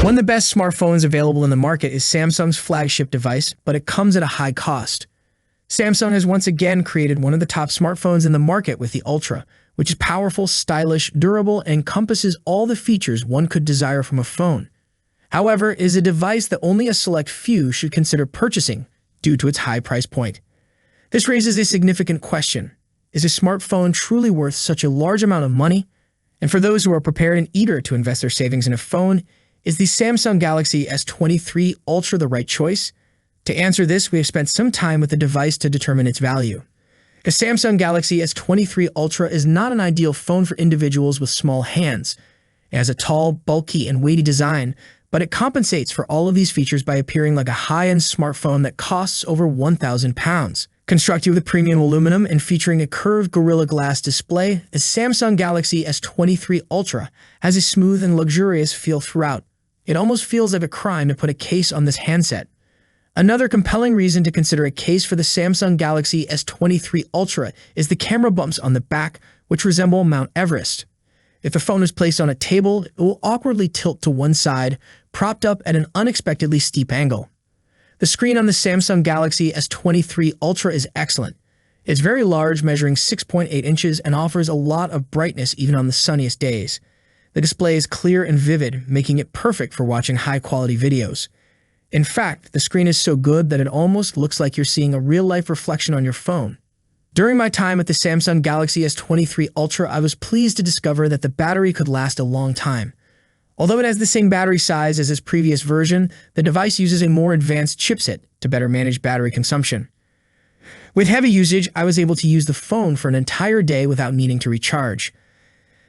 One of the best smartphones available in the market is Samsung's flagship device, but it comes at a high cost. Samsung has once again created one of the top smartphones in the market with the Ultra, which is powerful, stylish, durable, and encompasses all the features one could desire from a phone. However, it is a device that only a select few should consider purchasing due to its high price point. This raises a significant question. Is a smartphone truly worth such a large amount of money? And for those who are prepared and eager to invest their savings in a phone, is the Samsung Galaxy S23 Ultra the right choice? To answer this, we have spent some time with the device to determine its value. The Samsung Galaxy S23 Ultra is not an ideal phone for individuals with small hands. It has a tall, bulky, and weighty design, but it compensates for all of these features by appearing like a high-end smartphone that costs over £1,000. Constructed with premium aluminum and featuring a curved Gorilla Glass display, the Samsung Galaxy S23 Ultra has a smooth and luxurious feel throughout. It almost feels like a crime to put a case on this handset. Another compelling reason to consider a case for the Samsung Galaxy S23 Ultra is the camera bumps on the back, which resemble Mount Everest. If the phone is placed on a table, it will awkwardly tilt to one side, propped up at an unexpectedly steep angle. The screen on the Samsung Galaxy S23 Ultra is excellent. It's very large, measuring 6.8 inches, and offers a lot of brightness even on the sunniest days. The display is clear and vivid, making it perfect for watching high-quality videos. In fact, the screen is so good that it almost looks like you're seeing a real-life reflection on your phone. During my time at the Samsung Galaxy S23 Ultra, I was pleased to discover that the battery could last a long time. Although it has the same battery size as its previous version, the device uses a more advanced chipset to better manage battery consumption. With heavy usage, I was able to use the phone for an entire day without needing to recharge.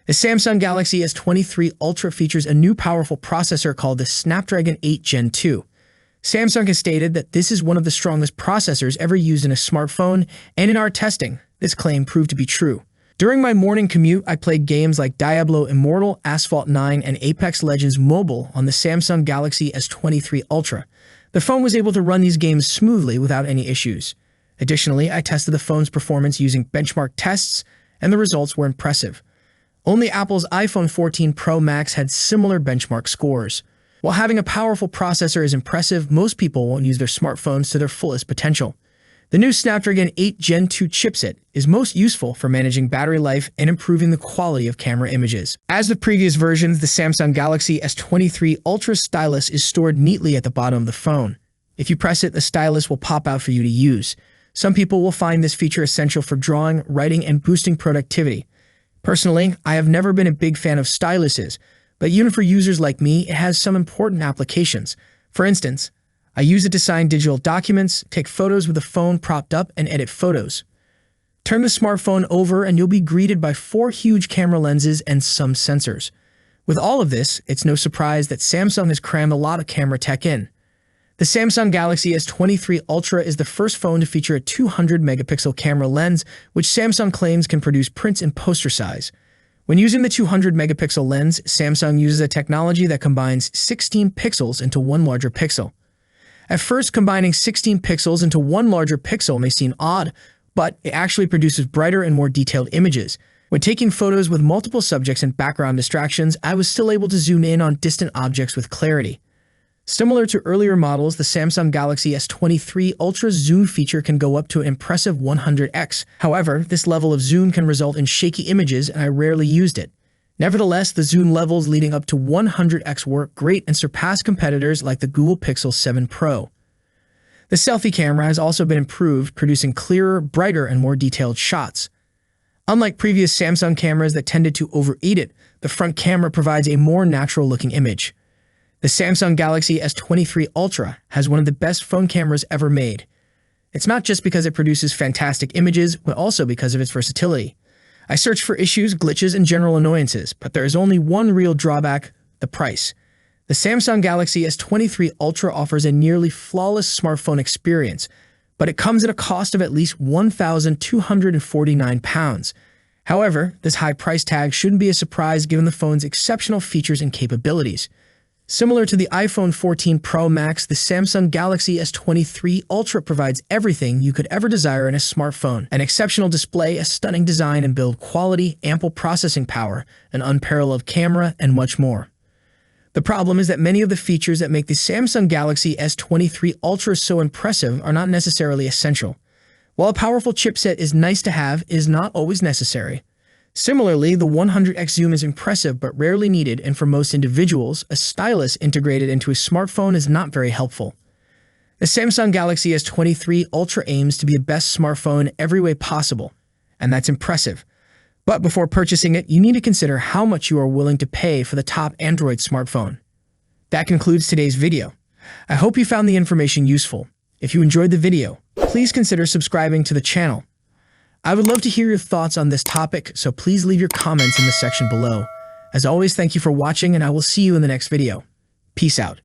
The Samsung Galaxy S23 Ultra features a new powerful processor called the Snapdragon 8 Gen 2. Samsung has stated that this is one of the strongest processors ever used in a smartphone, and in our testing, this claim proved to be true. During my morning commute, I played games like Diablo Immortal, Asphalt 9, and Apex Legends Mobile on the Samsung Galaxy S23 Ultra. The phone was able to run these games smoothly without any issues. Additionally, I tested the phone's performance using benchmark tests, and the results were impressive. Only Apple's iPhone 14 Pro Max had similar benchmark scores. While having a powerful processor is impressive, most people won't use their smartphones to their fullest potential. The new Snapdragon 8 Gen 2 chipset is most useful for managing battery life and improving the quality of camera images. As with previous versions, the Samsung Galaxy S23 Ultra stylus is stored neatly at the bottom of the phone. If you press it, the stylus will pop out for you to use. Some people will find this feature essential for drawing, writing, and boosting productivity. Personally, I have never been a big fan of styluses, but even for users like me, it has some important applications. For instance, I use it to sign digital documents, take photos with the phone propped up, and edit photos. Turn the smartphone over and you'll be greeted by 4 huge camera lenses and some sensors. With all of this, it's no surprise that Samsung has crammed a lot of camera tech in. The Samsung Galaxy S23 Ultra is the first phone to feature a 200-megapixel camera lens, which Samsung claims can produce prints in poster size. When using the 200-megapixel lens, Samsung uses a technology that combines 16 pixels into one larger pixel. At first, combining 16 pixels into one larger pixel may seem odd, but it actually produces brighter and more detailed images. When taking photos with multiple subjects and background distractions, I was still able to zoom in on distant objects with clarity. Similar to earlier models, the Samsung Galaxy S23 Ultra's zoom feature can go up to an impressive 100x. However, this level of zoom can result in shaky images, and I rarely used it. Nevertheless, the zoom levels leading up to 100x work great and surpass competitors like the Google Pixel 7 Pro. The selfie camera has also been improved, producing clearer, brighter, and more detailed shots. Unlike previous Samsung cameras that tended to overeat it, the front camera provides a more natural-looking image. The Samsung Galaxy S23 Ultra has one of the best phone cameras ever made. It's not just because it produces fantastic images, but also because of its versatility. I searched for issues, glitches, and general annoyances, but there is only one real drawback: the price. The Samsung Galaxy S23 Ultra offers a nearly flawless smartphone experience, but it comes at a cost of at least £1,249. However, this high price tag shouldn't be a surprise given the phone's exceptional features and capabilities. Similar to the iPhone 14 Pro Max, the Samsung Galaxy S23 Ultra provides everything you could ever desire in a smartphone: an exceptional display, a stunning design and build quality, ample processing power, an unparalleled camera, and much more. The problem is that many of the features that make the Samsung Galaxy S23 Ultra so impressive are not necessarily essential. While a powerful chipset is nice to have, it is not always necessary. Similarly, the 100x zoom is impressive but rarely needed, and for most individuals, a stylus integrated into a smartphone is not very helpful. The Samsung Galaxy S23 Ultra aims to be the best smartphone in every way possible, and that's impressive. But before purchasing it, you need to consider how much you are willing to pay for the top Android smartphone. That concludes today's video. I hope you found the information useful. If you enjoyed the video, please consider subscribing to the channel. I would love to hear your thoughts on this topic, so please leave your comments in the section below. As always, thank you for watching, and I will see you in the next video. Peace out.